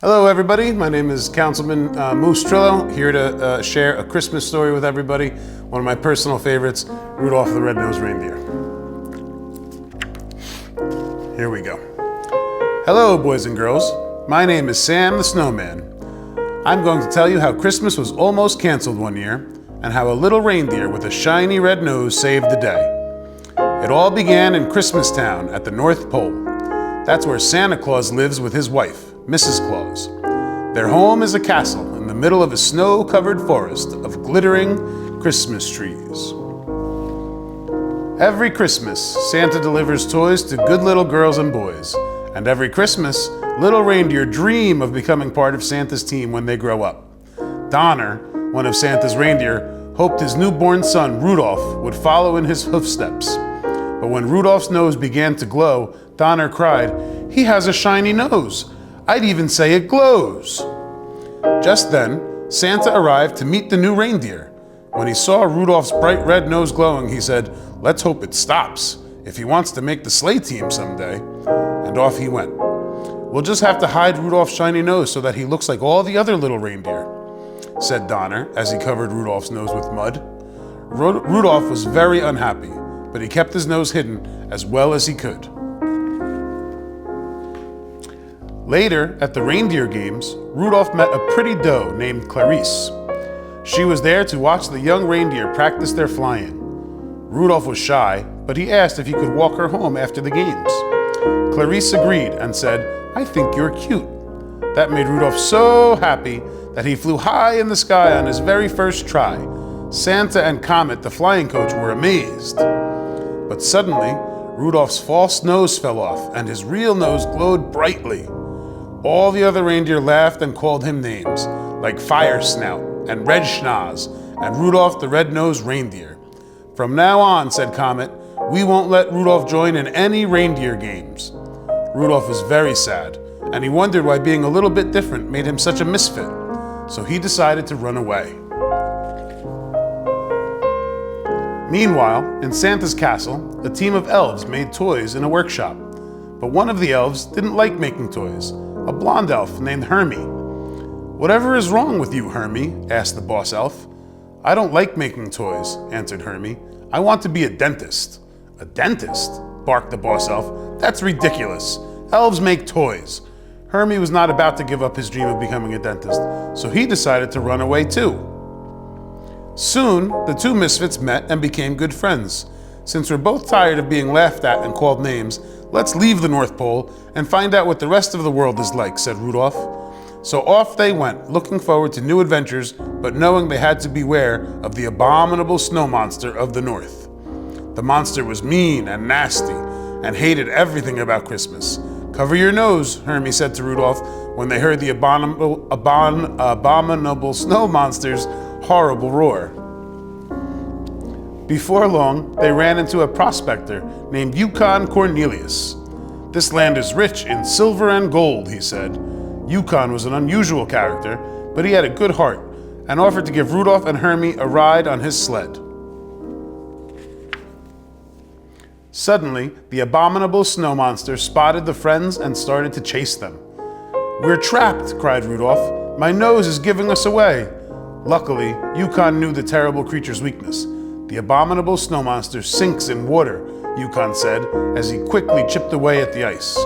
Hello everybody, my name is Councilman Moose Trillo, here to share a Christmas story with everybody. One of my personal favorites, Rudolph the Red-Nosed Reindeer. Here we go. Hello boys and girls, my name is Sam the Snowman. I'm going to tell you how Christmas was almost canceled one year and how a little reindeer with a shiny red nose saved the day. It all began in Christmas Town at the North Pole. That's where Santa Claus lives with his wife, Mrs. Claus. Their home is a castle in the middle of a snow-covered forest of glittering Christmas trees. Every Christmas, Santa delivers toys to good little girls and boys. And every Christmas, little reindeer dream of becoming part of Santa's team when they grow up. Donner, one of Santa's reindeer, hoped his newborn son, Rudolph, would follow in his hoofsteps. But when Rudolph's nose began to glow, Donner cried, "He has a shiny nose. I'd even say it glows." Just then, Santa arrived to meet the new reindeer. When he saw Rudolph's bright red nose glowing, he said, "Let's hope it stops, if he wants to make the sleigh team someday." And off he went. "We'll just have to hide Rudolph's shiny nose so that he looks like all the other little reindeer," said Donner as he covered Rudolph's nose with mud. Rudolph was very unhappy, but he kept his nose hidden as well as he could. Later, at the reindeer games, Rudolph met a pretty doe named Clarice. She was there to watch the young reindeer practice their flying. Rudolph was shy, but he asked if he could walk her home after the games. Clarice agreed and said, "I think you're cute." That made Rudolph so happy that he flew high in the sky on his very first try. Santa and Comet, the flying coach, were amazed. But suddenly, Rudolph's false nose fell off and his real nose glowed brightly. All the other reindeer laughed and called him names, like Fire Snout and Red Schnoz and Rudolph the Red-Nosed Reindeer. "From now on," said Comet, "we won't let Rudolph join in any reindeer games." Rudolph was very sad, and he wondered why being a little bit different made him such a misfit. So he decided to run away. Meanwhile, in Santa's castle, a team of elves made toys in a workshop. But one of the elves didn't like making toys, a blonde elf named Hermie. "Whatever is wrong with you, Hermie?" asked the boss elf. "I don't like making toys," answered Hermie. "I want to be a dentist." "A dentist?" barked the boss elf. "That's ridiculous. Elves make toys." Hermie was not about to give up his dream of becoming a dentist, so he decided to run away too. Soon, the two misfits met and became good friends. "Since we're both tired of being laughed at and called names, let's leave the North Pole and find out what the rest of the world is like," said Rudolph. So off they went, looking forward to new adventures, but knowing they had to beware of the abominable snow monster of the North. The monster was mean and nasty and hated everything about Christmas. "Cover your nose," Hermie said to Rudolph when they heard the abominable snow monster's horrible roar. Before long, they ran into a prospector named Yukon Cornelius. "This land is rich in silver and gold," he said. Yukon was an unusual character, but he had a good heart and offered to give Rudolph and Hermie a ride on his sled. Suddenly, the abominable snow monster spotted the friends and started to chase them. "We're trapped," cried Rudolph. "My nose is giving us away." Luckily, Yukon knew the terrible creature's weakness. "The abominable snow monster sinks in water," Yukon said as he quickly chipped away at the ice.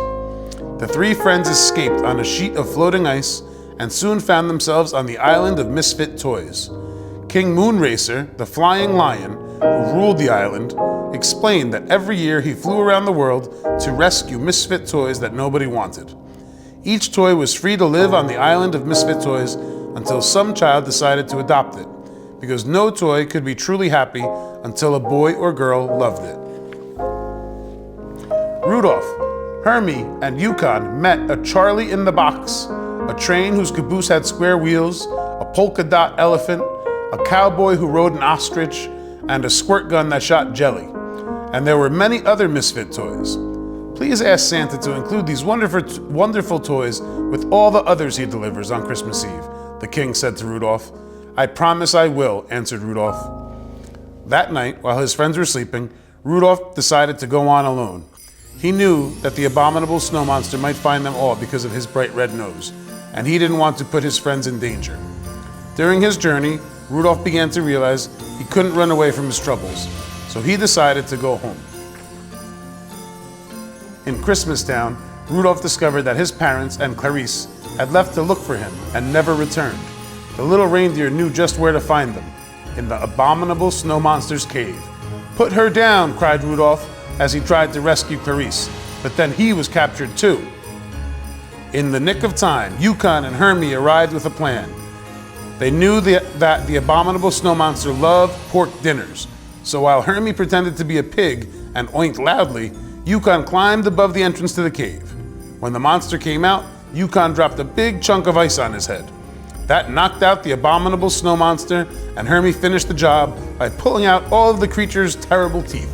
The three friends escaped on a sheet of floating ice and soon found themselves on the island of misfit toys. King Moonracer, the flying lion, who ruled the island, explained that every year he flew around the world to rescue misfit toys that nobody wanted. Each toy was free to live on the island of misfit toys until some child decided to adopt it, because no toy could be truly happy until a boy or girl loved it. Rudolph, Hermie, and Yukon met a Charlie in the Box, a train whose caboose had square wheels, a polka dot elephant, a cowboy who rode an ostrich, and a squirt gun that shot jelly. And there were many other misfit toys. Please ask Santa to include these wonderful toys with all the others he delivers on Christmas Eve, the king said to Rudolph. "I promise I will," answered Rudolph. That night, while his friends were sleeping, Rudolph decided to go on alone. He knew that the abominable snow monster might find them all because of his bright red nose, and he didn't want to put his friends in danger. During his journey, Rudolph began to realize he couldn't run away from his troubles, so he decided to go home. In Christmastown, Rudolph discovered that his parents and Clarice had left to look for him and never returned. The little reindeer knew just where to find them, in the abominable snow monster's cave. "Put her down," cried Rudolph as he tried to rescue Clarice, but then he was captured too. In the nick of time, Yukon and Hermie arrived with a plan. They knew that the abominable snow monster loved pork dinners, so while Hermie pretended to be a pig and oinked loudly, Yukon climbed above the entrance to the cave. When the monster came out, Yukon dropped a big chunk of ice on his head. That knocked out the abominable snow monster, and Hermie finished the job by pulling out all of the creature's terrible teeth.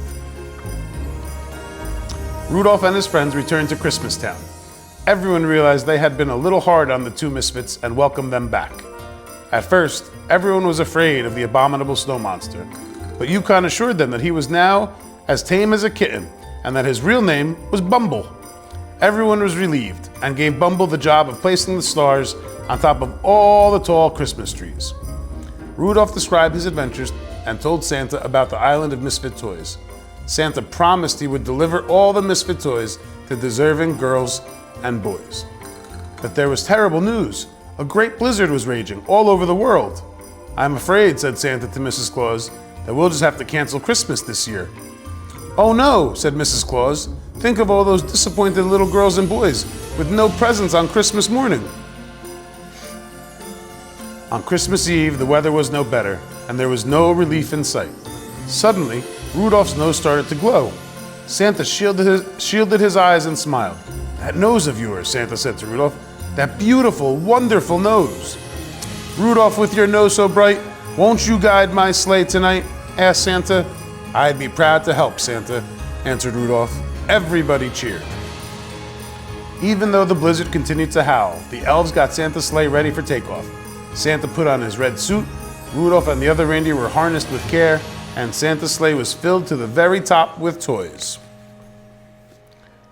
Rudolph and his friends returned to Christmastown. Everyone realized they had been a little hard on the two misfits and welcomed them back. At first, everyone was afraid of the abominable snow monster, but Yukon assured them that he was now as tame as a kitten and that his real name was Bumble. Everyone was relieved and gave Bumble the job of placing the stars on top of all the tall Christmas trees. Rudolph described his adventures and told Santa about the island of misfit toys. Santa promised he would deliver all the misfit toys to deserving girls and boys. But there was terrible news. A great blizzard was raging all over the world. "I'm afraid," said Santa to Mrs. Claus, "that we'll just have to cancel Christmas this year." "Oh no," said Mrs. Claus. "Think of all those disappointed little girls and boys with no presents on Christmas morning." On Christmas Eve, the weather was no better, and there was no relief in sight. Suddenly, Rudolph's nose started to glow. Santa shielded his eyes and smiled. "That nose of yours," Santa said to Rudolph. "That beautiful, wonderful nose." "Rudolph, with your nose so bright, won't you guide my sleigh tonight?" asked Santa. "I'd be proud to help, Santa," answered Rudolph. Everybody cheered. Even though the blizzard continued to howl, the elves got Santa's sleigh ready for takeoff. Santa put on his red suit, Rudolph and the other reindeer were harnessed with care, and Santa's sleigh was filled to the very top with toys.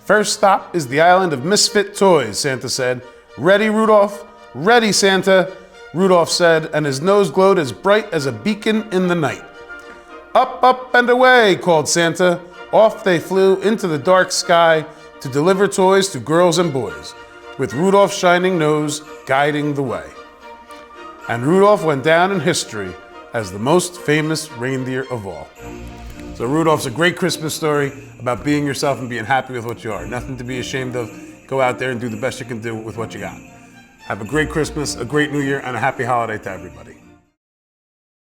"First stop is the island of misfit toys," Santa said. "Ready, Rudolph?" "Ready, Santa," Rudolph said, and his nose glowed as bright as a beacon in the night. "Up, up, and away," called Santa. Off they flew into the dark sky to deliver toys to girls and boys, with Rudolph's shining nose guiding the way. And Rudolph went down in history as the most famous reindeer of all. So Rudolph's a great Christmas story about being yourself and being happy with what you are. Nothing to be ashamed of. Go out there and do the best you can do with what you got. Have a great Christmas, a great New Year, and a happy holiday to everybody.